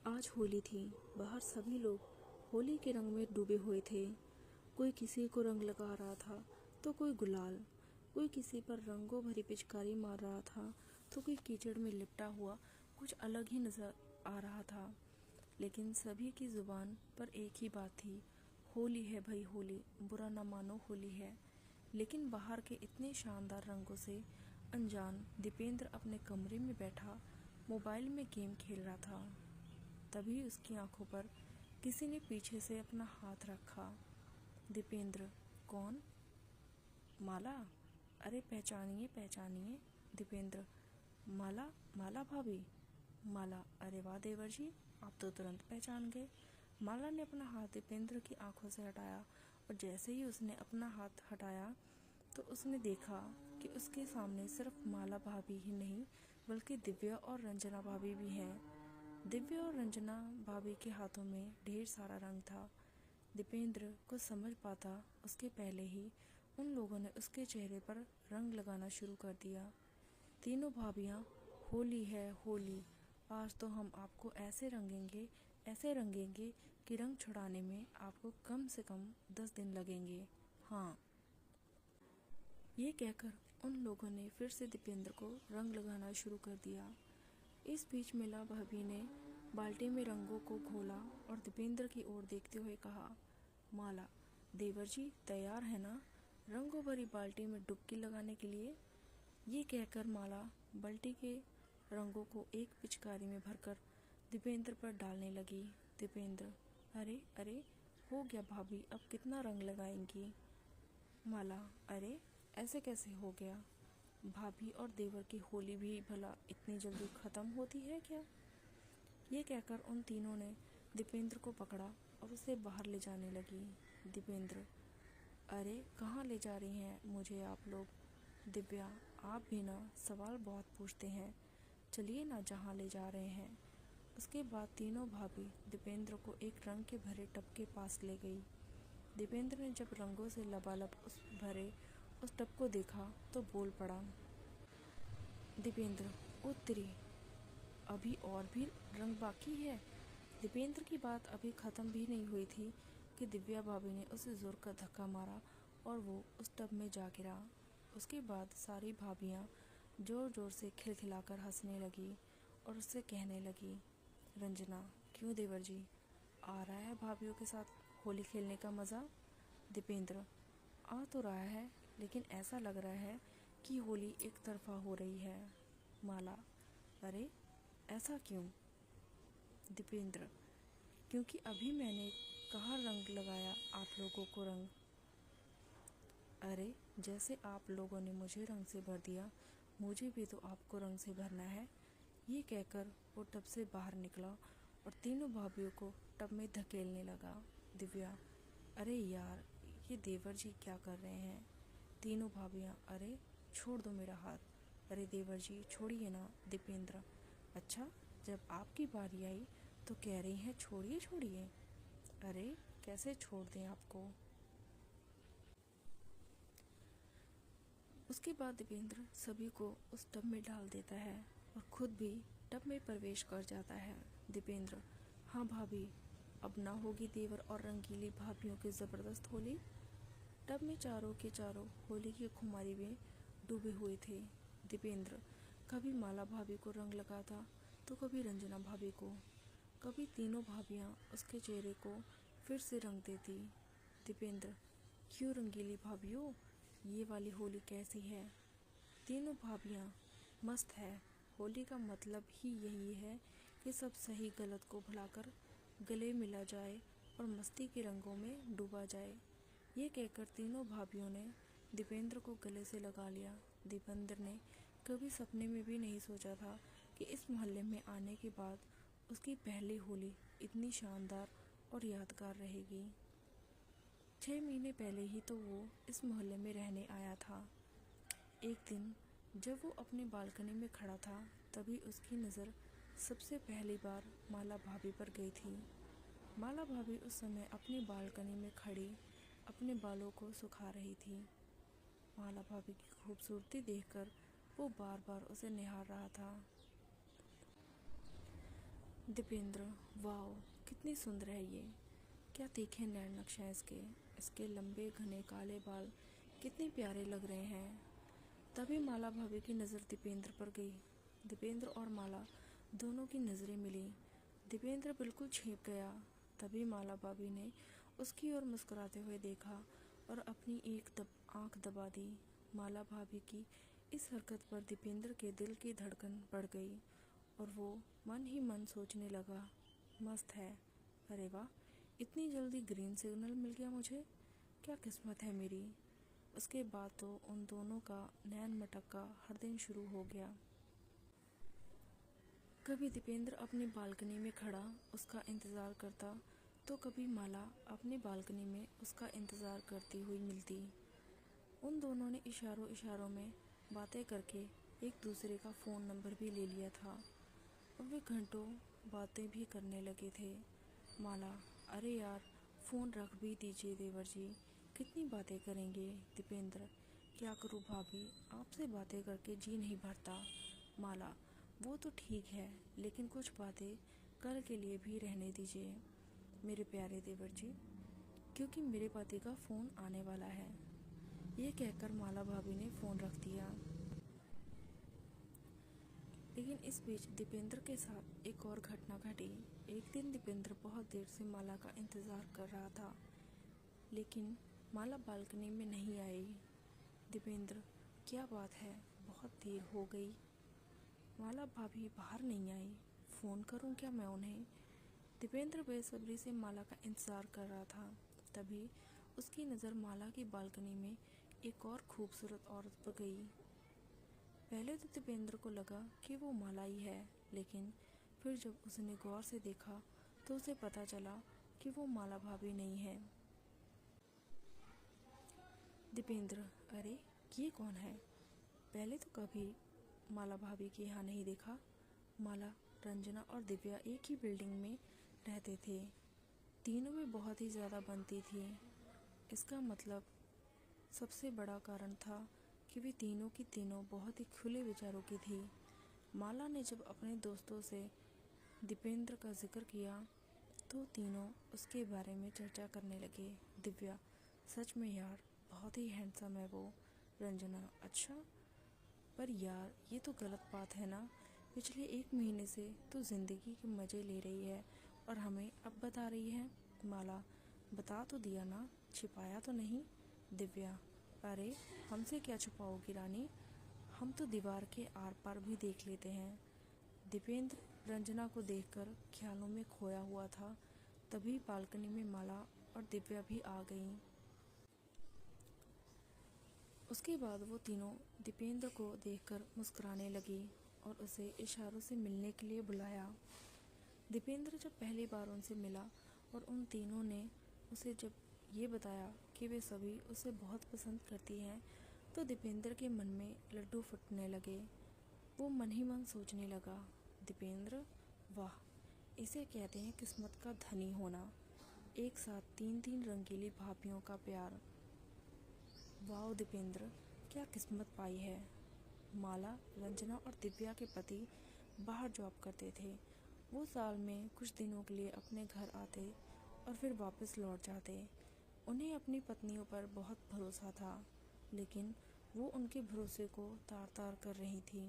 आज होली थी। बाहर सभी लोग होली के रंग में डूबे हुए थे। कोई किसी को रंग लगा रहा था तो कोई गुलाल, कोई किसी पर रंगों भरी पिचकारी मार रहा था तो कोई कीचड़ में लिपटा हुआ कुछ अलग ही नजर आ रहा था। लेकिन सभी की जुबान पर एक ही बात थी, होली है भाई होली, बुरा न मानो होली है। लेकिन बाहर के इतने शानदार रंगों से अनजान दीपेंद्र अपने कमरे में बैठा मोबाइल में गेम खेल रहा था। तभी उसकी आंखों पर किसी ने पीछे से अपना हाथ रखा। दीपेंद्र, कौन? माला। अरे पहचानिए पहचानिए। दीपेंद्र, माला, माला भाभी। माला, अरे वाह देवर जी, आप तो तुरंत पहचान गए। माला ने अपना हाथ दीपेंद्र की आंखों से हटाया और जैसे ही उसने अपना हाथ हटाया तो उसने देखा कि उसके सामने सिर्फ माला भाभी ही नहीं बल्कि दिव्या और रंजना भाभी भी हैं। दिव्या और रंजना भाभी के हाथों में ढेर सारा रंग था। दीपेंद्र को समझ पाता उसके पहले ही उन लोगों ने उसके चेहरे पर रंग लगाना शुरू कर दिया। तीनों भाभियां, होली है होली, आज तो हम आपको ऐसे रंगेंगे कि रंग छुड़ाने में आपको कम से कम 10 दिन लगेंगे। हाँ। ये कहकर उन लोगों ने फिर से दीपेंद्र को रंग लगाना शुरू कर दिया। इस बीच मिला भाभी ने बाल्टी में रंगों को घोला और दीपेंद्र की ओर देखते हुए कहा, माला, देवर जी तैयार है ना रंगों भरी बाल्टी में डुबकी लगाने के लिए? ये कहकर माला बाल्टी के रंगों को एक पिचकारी में भरकर दीपेंद्र पर डालने लगी। दीपेंद्र, अरे अरे, हो गया भाभी, अब कितना रंग लगाएंगी? माला, अरे ऐसे कैसे हो गया? भाभी और देवर की होली भी भला इतनी जल्दी खत्म होती है क्या? ये कहकर उन तीनों ने दीपेंद्र को पकड़ा और उसे बाहर ले जाने लगी। दीपेंद्र, अरे कहाँ ले जा रही हैं मुझे आप लोग? दिव्या, आप भी ना सवाल बहुत पूछते हैं, चलिए ना जहाँ ले जा रहे हैं। उसके बाद तीनों भाभी दीपेंद्र को एक रंग के भरे टब के पास ले गई। दीपेंद्र ने जब रंगों से लबालब उस टब को देखा तो बोल पड़ा, दीपेंद्र, उत्तरी, अभी और भी रंग बाकी है। दीपेंद्र की बात अभी ख़त्म भी नहीं हुई थी कि दिव्या भाभी ने उसे जोर का धक्का मारा और वो उस टब में जा गिरा। उसके बाद सारी भाभियाँ जोर जोर से खिलखिलाकर हंसने लगी और उससे कहने लगी, रंजना, क्यों देवर जी, आ रहा है भाभियों के साथ होली खेलने का मज़ा? दीपेंद्र, आ तो रहा है लेकिन ऐसा लग रहा है कि होली एक तरफा हो रही है। माला, अरे ऐसा क्यों? दीपेंद्र, क्योंकि अभी मैंने कहा रंग लगाया आप लोगों को रंग। अरे जैसे आप लोगों ने मुझे रंग से भर दिया, मुझे भी तो आपको रंग से भरना है। ये कहकर वो टब से बाहर निकला और तीनों भाभियों को टब में धकेलने लगा। दिव्या, अरे यार, ये देवर जी क्या कर रहे हैं? तीनों भाभियाँ, अरे छोड़ दो मेरा हाथ। अरे देवर जी छोड़िए ना। दीपेंद्र, अच्छा, जब आपकी बारी आई तो कह रही हैं छोड़िए छोड़िए। अरे कैसे छोड़ दें आपको? उसके बाद दीपेंद्र सभी को उस टब में डाल देता है और खुद भी टब में प्रवेश कर जाता है। दीपेंद्र, हाँ भाभी, अब ना होगी देवर और रंगीली भाभियों की ज़बरदस्त होली। टब में चारों के चारों होली की खुमारी में डूबे हुए थे। दीपेंद्र कभी माला भाभी को रंग लगाता तो कभी रंजना भाभी को, कभी तीनों भाभियाँ उसके चेहरे को फिर से रंग देती। दीपेंद्र, क्यों रंगीली भाभियों, ये वाली होली कैसी है? तीनों भाभियाँ, मस्त है। होली का मतलब ही यही है कि सब सही गलत को भुलाकर गले मिला जाए और मस्ती के रंगों में डूबा जाए। ये कहकर तीनों भाभियों ने दीपेंद्र को गले से लगा लिया। दीपेंद्र ने कभी सपने में भी नहीं सोचा था कि इस मोहल्ले में आने के बाद उसकी पहली होली इतनी शानदार और यादगार रहेगी। 6 महीने पहले ही तो वो इस मोहल्ले में रहने आया था। एक दिन जब वो अपनी बालकनी में खड़ा था तभी उसकी नज़र सबसे पहली बार माला भाभी पर गई थी। माला भाभी उस समय अपनी बालकनी में खड़ी अपने बालों को सुखा रही थी। माला भाभी की खूबसूरती देखकर वो बार बार उसे निहार रहा था। दीपेंद्र, वाओ, कितनी सुंदर है ये। क्या तीखे नैन नक्श हैं इसके। इसके लंबे घने काले बाल कितने प्यारे लग रहे हैं। तभी माला भाभी की नज़र दीपेंद्र पर गई। दीपेंद्र और माला दोनों की नज़रें मिली। दीपेंद्र बिल्कुल छिप गया। तभी माला भाभी ने उसकी ओर मुस्कुराते हुए देखा और अपनी एक आंख दबा दी। माला भाभी की इस हरकत पर दीपेंद्र के दिल की धड़कन बढ़ गई और वो मन ही मन सोचने लगा, मस्त है। अरे वाह, इतनी जल्दी ग्रीन सिग्नल मिल गया मुझे, क्या किस्मत है मेरी। उसके बाद तो उन दोनों का नैन मटक्का हर दिन शुरू हो गया। कभी दीपेंद्र अपनी बालकनी में खड़ा उसका इंतज़ार करता तो कभी माला अपनी बालकनी में उसका इंतज़ार करती हुई मिलती। उन दोनों ने इशारों इशारों में बातें करके एक दूसरे का फ़ोन नंबर भी ले लिया था और वे घंटों बातें भी करने लगे थे। माला, अरे यार, फ़ोन रख भी दीजिए देवर जी, कितनी बातें करेंगे। दीपेंद्र, क्या करूँ भाभी, आपसे बातें करके जी नहीं भरता। माला, वो तो ठीक है, लेकिन कुछ बातें कल के लिए भी रहने दीजिए मेरे प्यारे देवर जी, क्योंकि मेरे पति का फ़ोन आने वाला है। ये कहकर माला भाभी ने फ़ोन रख दिया। लेकिन इस बीच दीपेंद्र के साथ एक और घटना घटी। एक दिन दीपेंद्र बहुत देर से माला का इंतज़ार कर रहा था, लेकिन माला बालकनी में नहीं आई। दीपेंद्र, क्या बात है, बहुत देर हो गई, माला भाभी बाहर नहीं आई, फ़ोन करूं क्या मैं उन्हें। दीपेंद्र बेसब्री से माला का इंतज़ार कर रहा था। तभी उसकी नज़र माला की बालकनी में एक और खूबसूरत औरत पर गई। पहले तो दीपेंद्र को लगा कि वो माला ही है, लेकिन फिर जब उसने गौर से देखा तो उसे पता चला कि वो माला भाभी नहीं है। दीपेंद्र, अरे ये कौन है, पहले तो कभी माला भाभी के यहाँ नहीं देखा। माला, रंजना और दिव्या एक ही बिल्डिंग में रहते थे। तीनों में बहुत ही ज़्यादा बनती थी। इसका मतलब सबसे बड़ा कारण था कि वे तीनों की तीनों बहुत ही खुले विचारों की थी। माला ने जब अपने दोस्तों से दीपेंद्र का जिक्र किया तो तीनों उसके बारे में चर्चा करने लगे। दिव्या, सच में यार, बहुत ही हैंडसम है वो। रंजना, अच्छा, पर यार ये तो गलत बात है ना, पिछले 1 महीने से तो ज़िंदगी के मज़े ले रही है और हमें अब बता रही है। माला, बता तो दिया ना, छिपाया तो नहीं। दिव्या, अरे हमसे क्या छुपाओगी रानी, हम तो दीवार के आर पार भी देख लेते हैं। दीपेंद्र रंजना को देखकर ख्यालों में खोया हुआ था। तभी बालकनी में माला और दिव्या भी आ गईं। उसके बाद वो तीनों दीपेंद्र को देखकर मुस्कुराने लगी और उसे इशारों से मिलने के लिए बुलाया। दीपेंद्र जब पहली बार उनसे मिला और उन तीनों ने उसे जब ये बताया कि वे सभी उसे बहुत पसंद करती हैं, तो दीपेंद्र के मन में लड्डू फटने लगे। वो मन ही मन सोचने लगा, दीपेंद्र, वाह, इसे कहते हैं किस्मत का धनी होना। एक साथ 3-3 रंगीली भाभियों का प्यार। वाह दीपेंद्र, क्या किस्मत पाई है। माला, रंजना और दिव्या के पति बाहर जॉब करते थे। वो साल में कुछ दिनों के लिए अपने घर आते और फिर वापस लौट जाते। उन्हें अपनी पत्नियों पर बहुत भरोसा था, लेकिन वो उनके भरोसे को तार तार कर रही थी।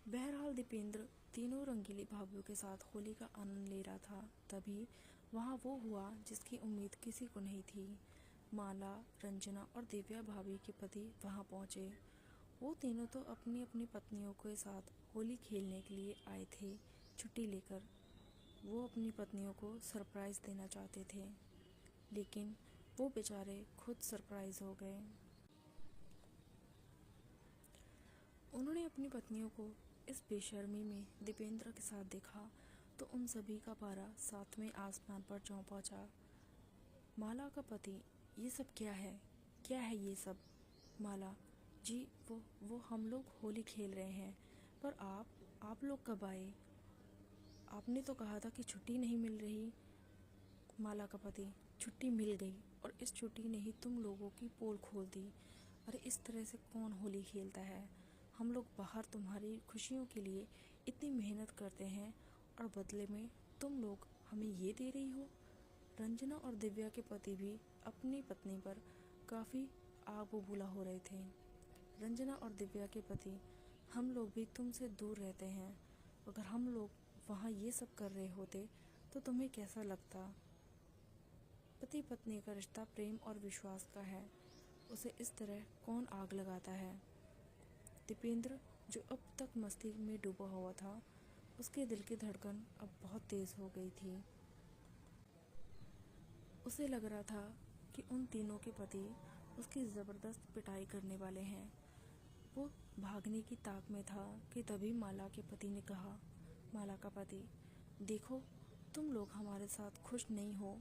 बहरहाल दीपेंद्र तीनों रंगीली भाभीयों के साथ होली का आनंद ले रहा था। तभी वहाँ वो हुआ जिसकी उम्मीद किसी को नहीं थी। माला, रंजना और दिव्या भाभी के पति वहाँ पहुँचे। वो तीनों तो अपनी अपनी पत्नियों के साथ होली खेलने के लिए आए थे छुट्टी लेकर। वो अपनी पत्नियों को सरप्राइज़ देना चाहते थे, लेकिन वो बेचारे खुद सरप्राइज़ हो गए। उन्होंने अपनी पत्नियों को इस बेशर्मी में दीपेंद्र के साथ देखा तो उन सभी का पारा 7वें आसमान पर चौं पहुँचा। माला का पति, ये सब क्या है, क्या है ये सब। माला जी, वो हम लोग होली खेल रहे हैं, पर आप लोग कब आए, आपने तो कहा था कि छुट्टी नहीं मिल रही। माला का पति, छुट्टी मिल गई और इस छुट्टी ने ही तुम लोगों की पोल खोल दी। अरे इस तरह से कौन होली खेलता है, हम लोग बाहर तुम्हारी खुशियों के लिए इतनी मेहनत करते हैं और बदले में तुम लोग हमें ये दे रही हो। रंजना और दिव्या के पति भी अपनी पत्नी पर काफ़ी आग बबूला हो रहे थे। रंजना और दिव्या के पति, हम लोग भी तुमसे दूर रहते हैं, अगर हम लोग वहाँ ये सब कर रहे होते तो तुम्हें कैसा लगता। पति पत्नी का रिश्ता प्रेम और विश्वास का है, उसे इस तरह कौन आग लगाता है। दीपेंद्र, जो अब तक मस्ती में डूबा हुआ था, उसके दिल की धड़कन अब बहुत तेज़ हो गई थी। उसे लग रहा था कि उन तीनों के पति उसकी ज़बरदस्त पिटाई करने वाले हैं। वो भागने की ताक में था कि तभी माला के पति ने कहा, माला का पति, देखो तुम लोग हमारे साथ खुश नहीं हो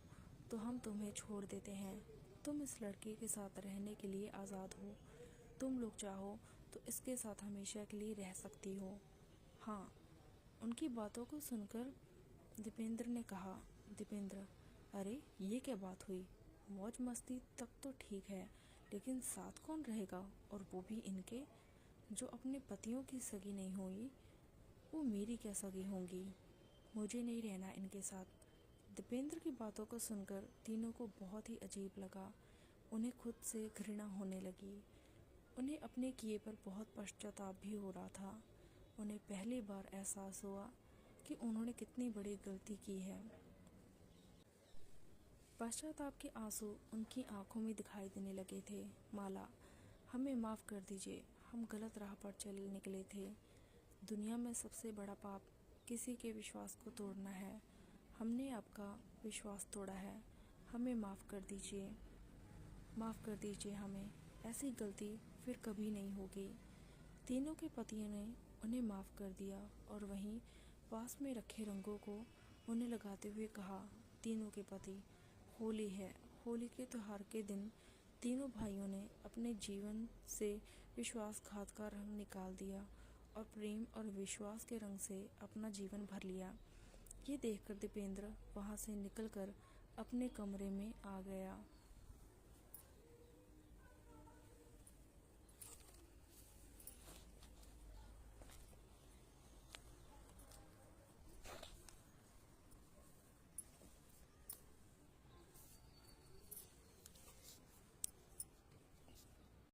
तो हम तुम्हें छोड़ देते हैं। तुम इस लड़के के साथ रहने के लिए आज़ाद हो। तुम लोग चाहो तो इसके साथ हमेशा के लिए रह सकती हो। हाँ। उनकी बातों को सुनकर दीपेंद्र ने कहा, दीपेंद्र, अरे ये क्या बात हुई। मौज मस्ती तक तो ठीक है, लेकिन साथ कौन रहेगा, और वो भी इनके, जो अपने पतियों की सगी नहीं हुई वो मेरी क्या सगी होंगी। मुझे नहीं रहना इनके साथ। दीपेंद्र की बातों को सुनकर तीनों को बहुत ही अजीब लगा। उन्हें खुद से घृणा होने लगी। उन्हें अपने किए पर बहुत पश्चाताप भी हो रहा था। उन्हें पहली बार एहसास हुआ कि उन्होंने कितनी बड़ी गलती की है। पश्चाताप के आंसू उनकी आंखों में दिखाई देने लगे थे। माला, हमें माफ़ कर दीजिए, हम गलत राह पर चल निकले थे। दुनिया में सबसे बड़ा पाप किसी के विश्वास को तोड़ना है। हमने आपका विश्वास तोड़ा है, हमें माफ़ कर दीजिए। माफ़ कर दीजिए हमें, ऐसी गलती फिर कभी नहीं होगी। तीनों के पतियों ने उन्हें माफ़ कर दिया और वहीं पास में रखे रंगों को उन्हें लगाते हुए कहा, तीनों के पति, होली है। होली के त्योहार के दिन तीनों भाइयों ने अपने जीवन से विश्वासघात का रंग निकाल दिया और प्रेम और विश्वास के रंग से अपना जीवन भर लिया। ये देखकर दीपेंद्र वहाँ से निकलकर अपने कमरे में आ गया।